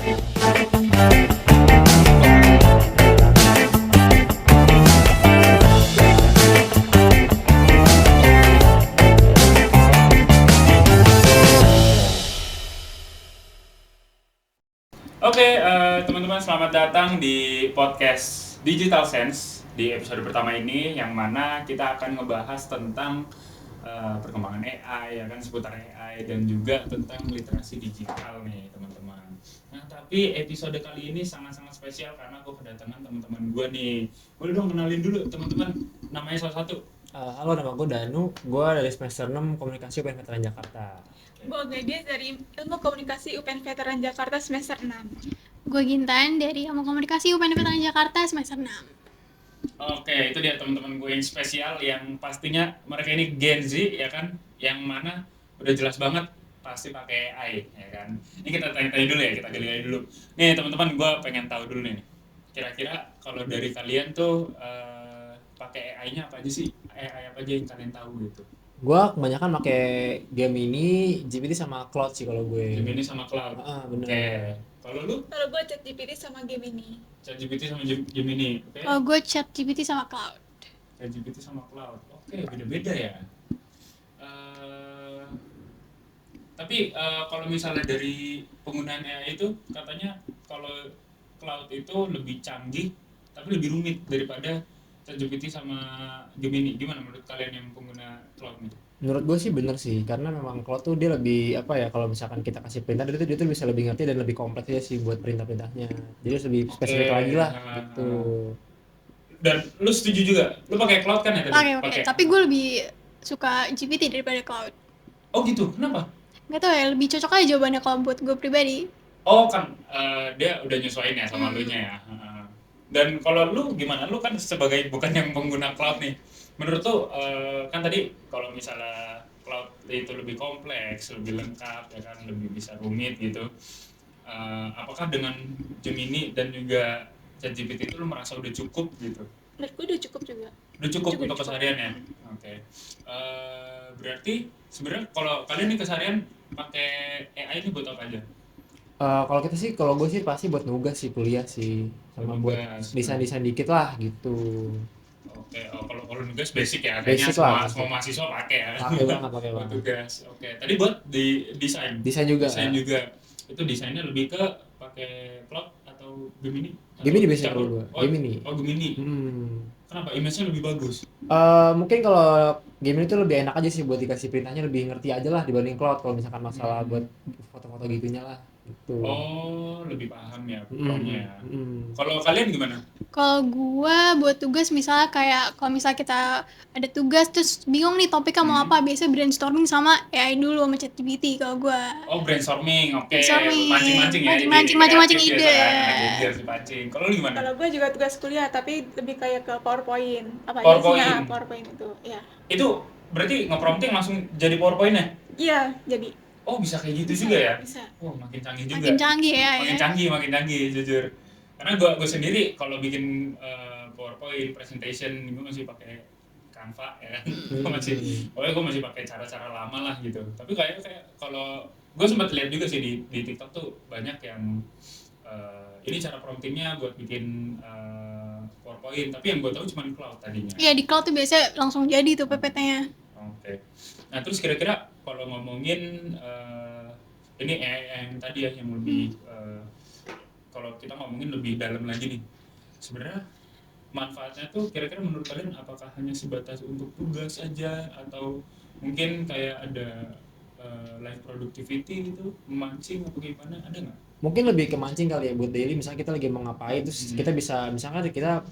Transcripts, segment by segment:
Oke, teman-teman selamat datang di podcast Digital Sense di episode pertama ini yang mana kita akan ngebahas tentang perkembangan AI, ya kan, seputar AI dan juga tentang literasi digital nih teman-teman. Nah, tapi episode kali ini sangat-sangat spesial karena aku kedatangan teman-teman gue nih. Boleh dong kenalin dulu teman-teman, namanya salah satu. Halo, nama gue Danu, gue dari semester 6 Komunikasi UPN Veteran Jakarta. Gue Gadis dari Ilmu Komunikasi UPN Veteran Jakarta semester 6. Gue Gintan dari Ilmu Komunikasi UPN Veteran Jakarta semester 6. Oke, itu dia teman-teman gue yang spesial yang pastinya mereka ini Gen Z, ya kan, yang mana udah jelas banget pasti pakai AI, ya kan. Ini kita tanya-tanya dulu ya, kita gali-gali dulu. Nih teman-teman, gue pengen tahu dulu nih, kira-kira kalau dari kalian tuh pakai AI-nya apa aja sih? AI apa aja yang kalian tahu gitu? Gue kebanyakan pakai Gemini, GPT sama Claude sih kalau gue. Gemini sama Cloud. Bener. Oke. Kalau lu? Kalau gue ChatGPT sama Gemini. ChatGPT sama Gemini. Oke. Kalau gue ChatGPT sama Cloud. ChatGPT sama Cloud. Oke, beda-beda ya. Tapi kalau misalnya dari penggunaan AI itu katanya kalau Cloud itu lebih canggih tapi lebih rumit daripada ChatGPT sama Gemini. Gimana menurut kalian yang pengguna Cloud nih? Menurut gue sih bener sih, karena memang Claude tuh dia lebih apa ya, kalau misalkan kita kasih perintah dia tuh bisa lebih ngerti dan lebih kompleks ya sih buat perintah-perintahnya. Jadi harus lebih spesifik lagi lah gitu. Dan lu setuju juga? Lu pakai Cloud kan ya tadi? Oke. Tapi gue lebih suka GPT daripada Cloud. Oh gitu, kenapa? Gak tau ya, lebih cocok aja jawabannya kalau buat gue pribadi. Oh kan, dia udah nyesuaiin ya sama lu nya ya. Dan kalau lu gimana? Lu kan sebagai bukan yang pengguna Cloud nih. Menurut lu kan tadi kalau misalnya Cloud itu lebih kompleks, lebih lengkap, ya kan, lebih bisa rumit gitu. Apakah dengan Gemini dan juga ChatGPT itu lu merasa udah cukup gitu? Menurut gue udah cukup juga. Udah cukup untuk keseharian ya? Oke. Berarti sebenarnya kalau kalian nih keseharian pakai AI ini buat apa aja? Kalau kita sih, kalau gue sih pasti buat nugas sih, kuliah sih, sama buat desain-desain dikit lah gitu. Oke, kalau nugas basic ya, Basic kayaknya lah, semua mahasiswa pakai ya. pakai banget. Buat tugas. Oke, tadi buat di desain juga. Itu desainnya lebih ke pakai Cloud atau Gemini? Gemini biasanya kalau gue. Gemini. Oh, Gemini. Kenapa? Image-nya lebih bagus? Mungkin kalau Gemini itu lebih enak aja sih buat dikasih perintahnya, lebih ngerti aja lah dibanding Claude kalau misalkan masalah buat foto-foto gitunya lah gitu. Oh, lebih paham ya promptnya ya. Kalau kalian gimana? Kalau gue buat tugas misalnya kayak kalau misalnya kita ada tugas terus bingung nih topiknya mau apa, biasanya brainstorming sama AI dulu sama ChatGPT kalau gue. Oh, brainstorming. Oke. Brainstorming. Mancing-mancing ya. Mancing-mancing ide. Pancing. Kalau lu gimana? Kalau gue juga tugas kuliah tapi lebih kayak ke PowerPoint. Apa PowerPoint. isinya PowerPoint itu, ya. Itu berarti nge-prompting langsung jadi PowerPoint-nya? Iya, jadi. Oh, bisa kayak gitu juga ya? Bisa. Oh, makin canggih juga. Makin canggih ya. Makin canggih jujur. Karena gue sendiri kalau bikin PowerPoint presentation gue masih pakai Canva ya kan. Gue masih pakai cara-cara lama lah gitu. Tapi kayak kalau gue sempat lihat juga sih di TikTok tuh banyak yang ini cara promptingnya buat bikin PowerPoint, tapi yang gue tahu cuma Cloud tadinya. Iya, di Cloud tuh biasanya langsung jadi tuh PPT-nya. Oke. Nah, terus kira-kira kalau ngomongin ini yang tadi ya yang lebih kalau kita ngomongin lebih dalam lagi nih, sebenarnya manfaatnya tuh kira-kira menurut kalian apakah hanya sebatas untuk tugas aja atau mungkin kayak ada life productivity gitu, memancing atau gimana, ada nggak? Mungkin lebih ke mancing kali ya buat daily, misalnya kita lagi mau ngapain terus kita bisa, misalkan kita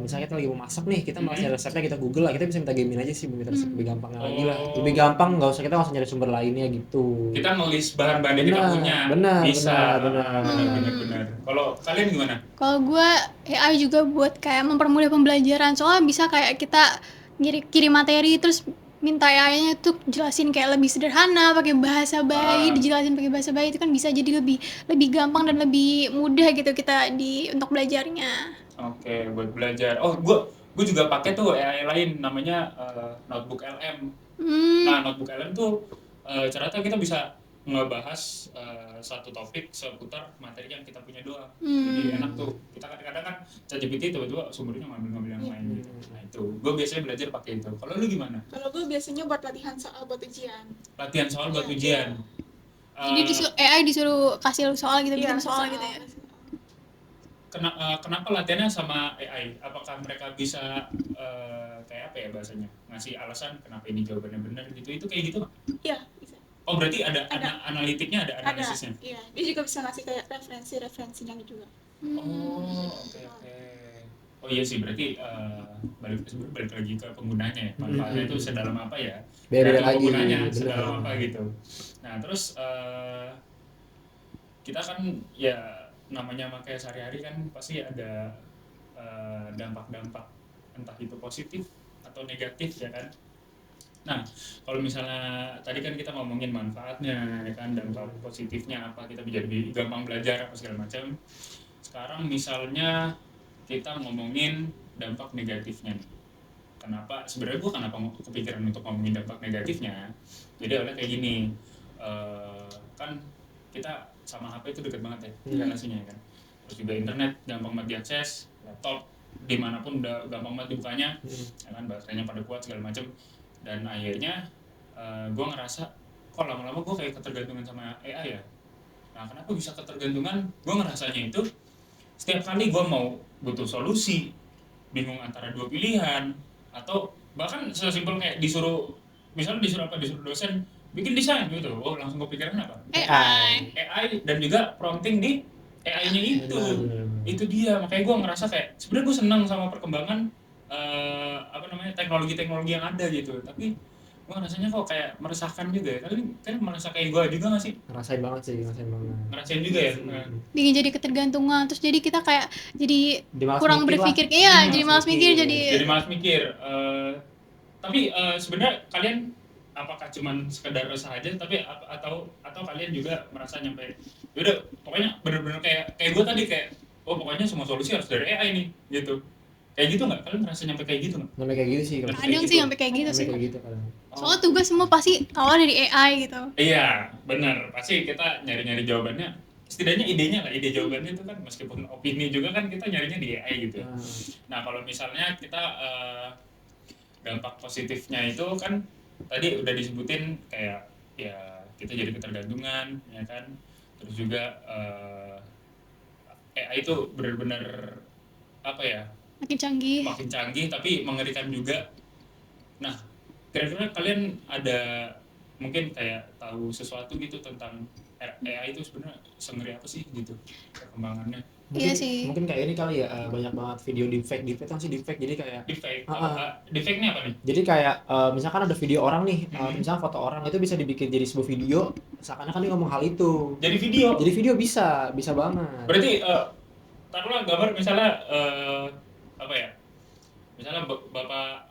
misalnya kita lagi mau masak nih, kita malah cari resepnya kita Google lah, kita bisa minta Gemini aja sih, minta resep lebih gampangnya lagi lah, lebih gampang, nggak usah kita langsung nyari sumber lainnya gitu. Kita ngelis bahan-bahan yang kita punya, bisa. Benar. Kalau kalian gimana? Kalau gue AI juga buat kayak mempermudah pembelajaran, soalnya bisa kayak kita kirim materi terus minta AI-nya tuh jelasin kayak lebih sederhana pakai bahasa bayi, dijelasin pakai bahasa bayi, itu kan bisa jadi lebih gampang dan lebih mudah gitu kita untuk belajarnya. Oke, buat belajar. Oh, gue juga pakai tuh AI lain namanya Notebook LM. Nah, Notebook LM tuh ternyata kita bisa ngebahas satu topik seputar materi yang kita punya doang. Hmm. Jadi enak tuh. Kita kadang-kadang kan ChatGPT tiba-tiba sumbernya ngambil yang lain gitu. Nah itu, gue biasanya belajar pakai itu. Kalau lu gimana? Kalau gue biasanya buat latihan soal buat ujian. Latihan soal buat Iya. ujian. Jadi AI disuruh kasih lu soal gitu, Iya, bikin soal gitu ya. Kenapa latihannya sama AI? Apakah mereka bisa kayak apa ya bahasanya, ngasih alasan kenapa ini jawabannya benar gitu? Itu kayak gitu nggak? Iya, bisa. Oh berarti ada Ada. analitiknya, ada Ada. analisisnya. Iya, dia juga bisa ngasih kayak referensinya juga. Oh oke. Oh iya sih, berarti balik lagi ke penggunanya ya. Manfaatnya itu sedalam apa ya? Beda Tergantung lagi, penggunanya bener. sedalam apa gitu. Nah terus kita kan ya namanya pakai sehari-hari kan pasti ada dampak-dampak entah itu positif atau negatif ya kan. Nah kalau misalnya tadi kan kita ngomongin manfaatnya ya kan, dampak positifnya apa, kita bisa lebih gampang belajar apa segala macam. Sekarang misalnya kita ngomongin dampak negatifnya nih. Kenapa sebenarnya gue kepikiran untuk ngomongin dampak negatifnya? Jadi awalnya kayak gini, kan kita sama HP itu deket banget ya relasinya ya kan. Terus juga internet gampang banget diakses, laptop dimanapun udah gampang banget dibukanya, ya kan, baterainya pada kuat segala macam. Dan akhirnya gue ngerasa kok lama-lama gue kayak ketergantungan sama AI ya. Nah kenapa bisa ketergantungan? Gue ngerasanya itu setiap kali gue mau butuh solusi, bingung antara dua pilihan, atau bahkan sesimpel kayak disuruh dosen bikin desain gitu, oh langsung kepikiran apa? AI dan juga prompting di AI-nya itu. Benar. Itu dia, makanya gue ngerasa kayak sebenarnya gue senang sama perkembangan teknologi yang ada gitu, tapi gue rasanya kok kayak meresahkan juga ya. Kalian kan merasa kayak gue juga nggak sih? Ngerasain banget. Ngerasain juga ya? Bikin jadi ketergantungan, terus jadi kita kayak jadi Jadi malas kurang mikir berpikir, lah. iya jadi malas mikir, jadi malas mikir. Tapi sebenarnya kalian apakah cuman sekedar resah aja, tapi atau kalian juga merasa nyampe yaudah pokoknya bener-bener kayak gue tadi kayak oh pokoknya semua solusi harus dari AI nih gitu, kayak gitu nggak? Kalian merasa nyampe kayak gitu nggak? Sampai kayak gitu sih kalau Kayak kadang gitu. sih sampai kayak gitu sih. sampai kayak gitu kadang. Soalnya tugas semua pasti awal dari AI gitu. Iya benar, pasti kita nyari jawabannya, setidaknya idenya lah, ide jawabannya itu kan meskipun opini juga kan kita nyarinya di AI gitu ya. Nah kalau misalnya kita dampak positifnya itu kan tadi udah disebutin kayak ya kita jadi ketergantungan ya kan, terus juga AI itu benar-benar apa ya, Makin canggih. makin canggih tapi mengerikan juga. Nah kira-kira kalian ada mungkin kayak tahu sesuatu gitu tentang AI itu sebenarnya sengeri apa sih gitu perkembangannya? Iya sih. Mungkin kayak ini kali ya, banyak banget video deepfake kan sih deepfake, jadi kayak Deepfake, Ah, deepfake ini apa nih? jadi kayak misalkan ada video orang nih, misalkan foto orang itu bisa dibikin jadi sebuah video seakan-akan dia ngomong hal itu. Jadi video. Bisa banget. Berarti taruhlah gambar misalnya apa ya? Misalnya bapak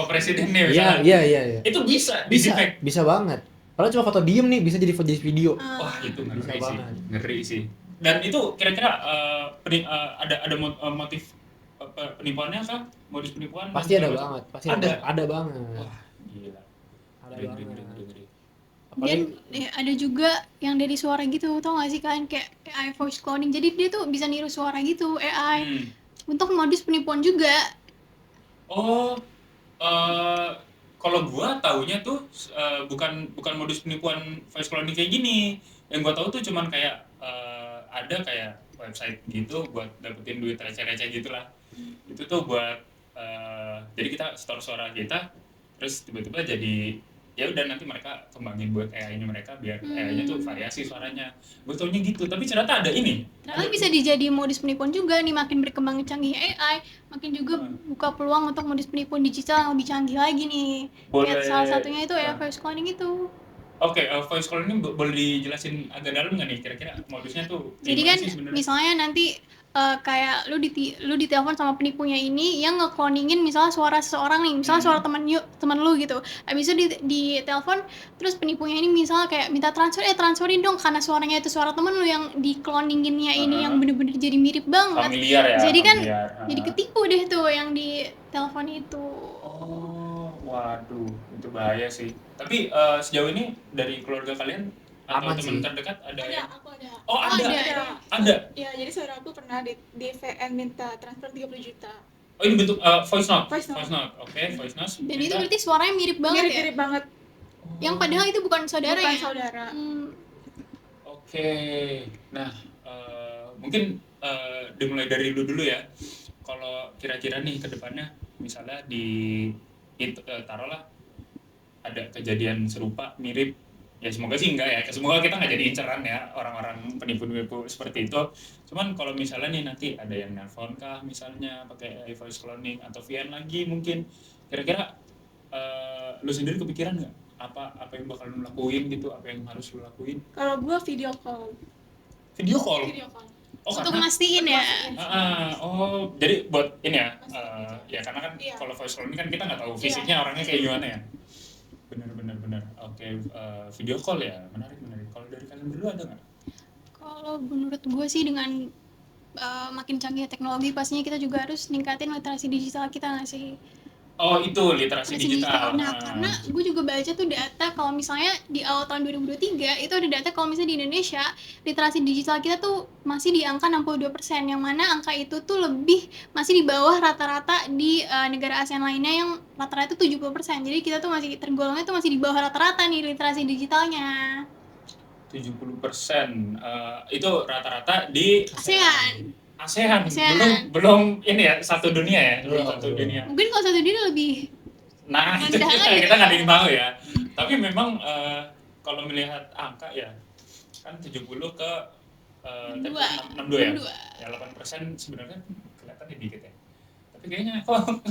presiden nih misalnya. Iya. Itu bisa Bisa deepfake. banget. Padahal cuma foto diem nih bisa jadi video. Wah, itu Bisa ngeri sih. banget. Ngeri sih. Dan itu kira-kira ada motif penipuannya kah? Modus penipuan? Pasti ada banget. Ada banget. Wah, gila. Ada Ngeri. banget. Dan ada juga yang dari suara gitu, tau gak sih kalian, kayak AI voice cloning. Jadi dia tuh bisa niru suara gitu, AI. Untuk modus penipuan juga. Oh, kalau gua taunya tuh bukan modus penipuan voice cloning kayak gini. Yang gua tahu tuh cuman kayak ada kayak website gitu buat dapetin duit receh-receh gitulah. Itu tuh buat jadi kita store suara kita, terus tiba-tiba jadi ya udah nanti mereka kembangin buat AI-nya mereka biar AI-nya tuh variasi suaranya. Gue taunya gitu, tapi ternyata ada ini. Ternyata bisa dijadi modus penipuan juga nih, makin berkembang canggih AI, makin juga buka peluang untuk modus penipuan digital yang lebih canggih lagi nih. Boleh. Salah satunya itu ya voice cloning itu. Oke, voice call ini boleh dijelasin agak dalam nggak nih kira-kira modusnya tuh? Jadi gimana kan sih sebenarnya? misalnya nanti kayak lu ditelepon sama penipunya ini yang nge-cloningin misalnya suara seseorang nih, misalnya suara teman lu gitu. Habis itu di telepon, terus penipunya ini misalnya kayak minta transferin dong karena suaranya itu suara temen lu yang di-cloninginnya ini yang bener-bener jadi mirip banget. Familiar ya. Jadi kan familiar. jadi ketipu deh tuh yang di telepon itu. Oh, Waduh, itu bahaya sih. Tapi sejauh ini dari keluarga kalian atau Aman teman sih. terdekat ada Ada, yang aku ada. Oh, ada. ada. Ada. Ya, jadi saudara aku pernah di VN minta transfer 30 juta. Oh, ini bentuk voice note. Voice note. Oke, voice note. Dan itu berarti suaranya mirip banget ya. Mirip banget. Yang padahal itu bukan saudara Bukan ya. saudara. Oke. Nah, mungkin dimulai dari lu dulu ya. Kalau kira-kira nih ke depannya misalnya taruhlah ada kejadian serupa mirip, ya semoga sih enggak ya, semoga kita nggak jadi inceran ya orang-orang penipu-penipu seperti itu. Cuman kalau misalnya nih nanti ada yang nelfon kah misalnya pakai AI voice cloning atau VN lagi mungkin, kira-kira lu sendiri kepikiran nggak apa yang bakal lu lakuin gitu, apa yang harus lu lakuin? Kalau gue video call. Video call? Oh, Untuk karena mastiin ya. jadi buat ini ya, ya karena kan Iya. kalau voice call ini kan kita nggak tahu fisiknya orangnya kayak gimana ya. Benar. Oke, video call ya, menarik. Kalau dari kalian berdua ada nggak? Kalau menurut gue sih dengan makin canggih teknologi pastinya kita juga harus ningkatin literasi digital kita nggak sih? Oh, itu literasi digital. Nah, karena gue juga baca tuh data kalau misalnya di awal tahun 2023 itu ada data kalau misalnya di Indonesia literasi digital kita tuh masih di angka 62%, yang mana angka itu tuh masih di bawah rata-rata di negara ASEAN lainnya yang rata-rata itu 70%. Jadi kita tuh masih tergolongnya tuh masih di bawah rata-rata nih literasi digitalnya. 70%. Itu rata-rata di ASEAN. Belum ini ya, satu dunia ya. Belum satu dunia. Mungkin kalau satu dunia lebih. Nah, itu Rendah kita nggak ada yang tahu ya. Tapi memang kalau melihat angka ya, kan 70 ke 62 ya. 62. Ya 8% sebenarnya kelihatannya dikit ya. Tapi kayaknya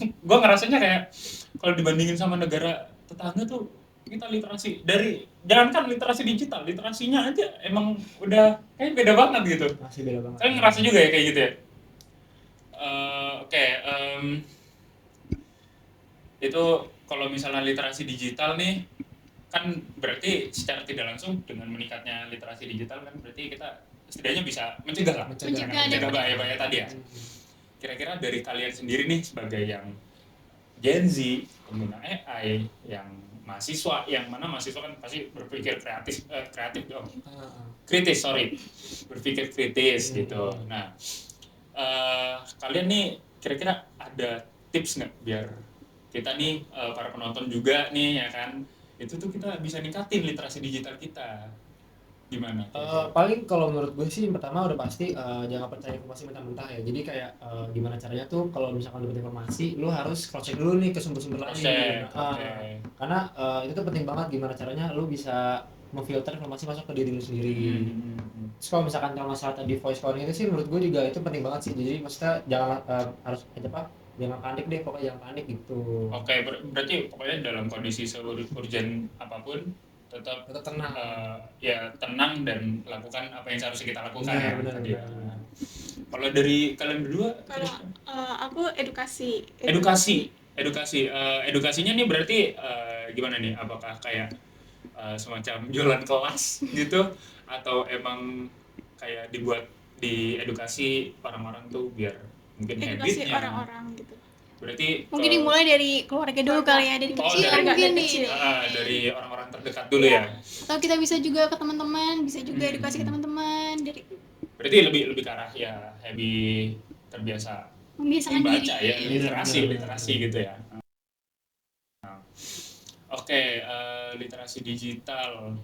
gue ngerasanya kayak kalau dibandingin sama negara tetangga tuh kita literasi jangankan literasi digital, literasinya aja emang udah kayak beda banget gitu. Masih beda banget. Kalian ngerasa juga ya kayak gitu ya? Oke, itu kalau misalnya literasi digital nih, kan berarti secara tidak langsung dengan meningkatnya literasi digital kan berarti kita setidaknya bisa mencegah bahaya-bahaya tadi ya. Kira-kira dari kalian sendiri nih sebagai yang Gen Z, pengguna AI, yang mahasiswa kan pasti berpikir kreatif dong. Berpikir kritis gitu. Nah, kalian nih kira-kira ada tips nggak biar kita nih para penonton juga nih ya kan, itu tuh kita bisa ningkatin literasi digital kita gimana? Paling kalau menurut gue sih pertama udah pasti jangan percaya informasi mentah-mentah ya. Jadi kayak gimana caranya tuh kalau misalkan dapat informasi lu harus cross check dulu nih ke sumber-sumber lain. Karena itu tuh penting banget gimana caranya lu bisa memfilter informasi masuk ke diri lu sendiri. Terus kalau misalkan kalau masalah tadi voice calling itu sih menurut gue juga itu penting banget sih. Jadi maksudnya jangan jangan panik deh, pokoknya jangan panik gitu. Oke, berarti pokoknya dalam kondisi urgent apapun tetap tenang. Tenang dan lakukan apa yang seharusnya kita lakukan. Benar. Kalau dari kalian berdua? Kalau aku edukasi. Edukasinya nih berarti gimana nih? Apakah kayak semacam jualan kelas gitu, atau emang kayak diedukasi orang-orang tuh biar mungkin edukasi habitnya orang-orang gitu. Berarti mungkin dimulai dari keluarga dulu kali ya, dari kecil mungkin nih. Dari orang-orang terdekat dulu ya. Atau kita bisa juga ke teman-teman, bisa juga edukasi ke teman-teman dari. Berarti lebih ke arah ya lebih terbiasa Membiasakan membaca diri. ya, literasi gitu ya. Oke, literasi digital.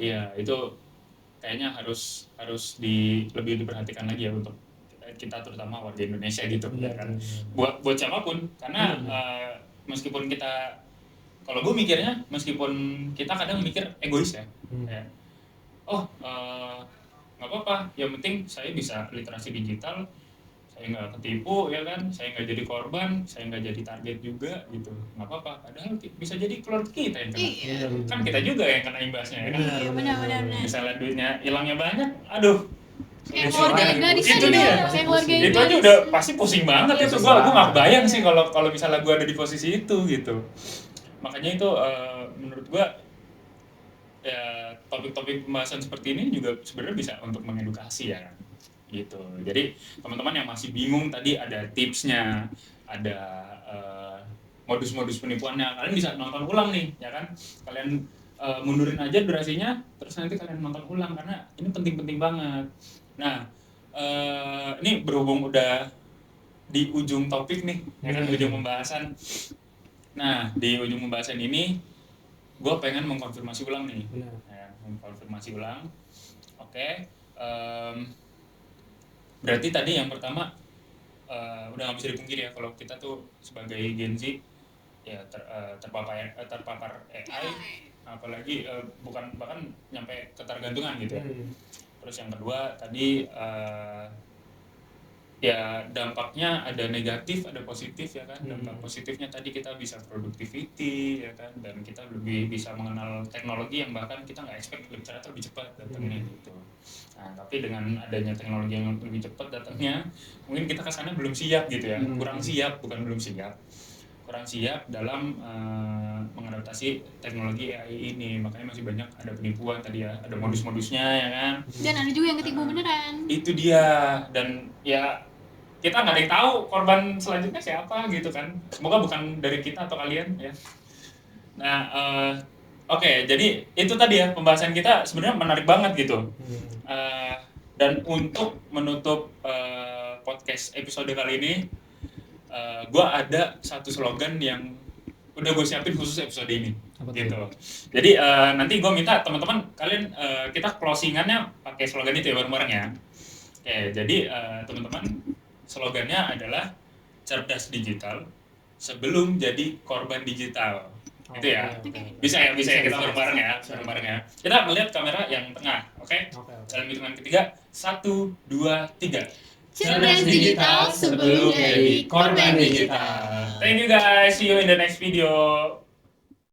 Iya, itu kayaknya harus lebih diperhatikan lagi ya untuk kita terutama warga Indonesia gitu kan. Buat siapapun, karena meskipun kita, kalau gue mikirnya meskipun kita kadang mikir egois ya. Kayak, nggak apa-apa, yang penting saya bisa literasi digital, saya nggak ketipu ya kan, saya nggak jadi korban, saya nggak jadi target juga gitu, nggak apa-apa. Padahal bisa jadi keluarga kita yang kena. Kan kita juga yang kena imbasnya ya kan. Benar. Misalnya duitnya hilangnya banyak, aduh. Kayak keluarga Gadis itu dia. Itu aja udah pasti pusing banget itu. Gua nggak kebayang sih kalau misalnya gua ada di posisi itu gitu. Makanya itu menurut gua ya topik-topik pembahasan seperti ini juga sebenarnya bisa untuk mengedukasi ya kan. Gitu. Jadi teman-teman yang masih bingung tadi ada tipsnya, ada modus-modus penipuannya. Kalian bisa nonton ulang nih, ya kan? Kalian mundurin aja durasinya, terus nanti kalian nonton ulang karena ini penting-penting banget. Nah, ini berhubung udah di ujung topik nih, ya kan, ujung pembahasan. Nah, di ujung pembahasan ini, gue pengen mengkonfirmasi ulang nih. Benar. Ya, mengkonfirmasi ulang. Oke. Berarti tadi yang pertama udah nggak bisa dipungkiri ya kalau kita tuh sebagai Gen Z ya terpapar AI, apalagi bahkan nyampe ketergantungan gitu ya. Terus yang kedua tadi ya dampaknya ada negatif, ada positif ya kan. Dampak positifnya tadi kita bisa productivity ya kan, dan kita lebih bisa mengenal teknologi yang bahkan kita nggak expect ternyata lebih cepat datangnya gitu. Nah, tapi dengan adanya teknologi yang lebih cepat datangnya, mungkin kita kesannya belum siap gitu ya, kurang siap, bukan belum siap, kurang siap dalam mengadaptasi teknologi AI ini. Makanya masih banyak ada penipuan tadi ya, ada modus-modusnya ya kan. Dan ada juga yang ketipu beneran. Itu dia, dan ya kita nggak ada yang tahu korban selanjutnya siapa gitu kan. Semoga bukan dari kita atau kalian ya. Nah, oke, jadi itu tadi ya pembahasan kita sebenarnya menarik banget gitu. Dan untuk menutup podcast episode kali ini, gue ada satu slogan yang udah gue siapin khusus episode ini. Apa Gitu. Jadi nanti gue minta teman-teman kalian kita closingannya pakai slogan itu ya bareng-bareng ya. Oke, jadi teman-teman slogannya adalah cerdas digital sebelum jadi korban digital. Itu ya. Bisa ya kita bareng-bareng ya, bareng-bareng ya. Kita melihat kamera yang tengah, oke? Dalam hitungan ketiga, 1, 2, 3. Cerdas digital sebelum jadi korban digital. Thank you guys, see you in the next video.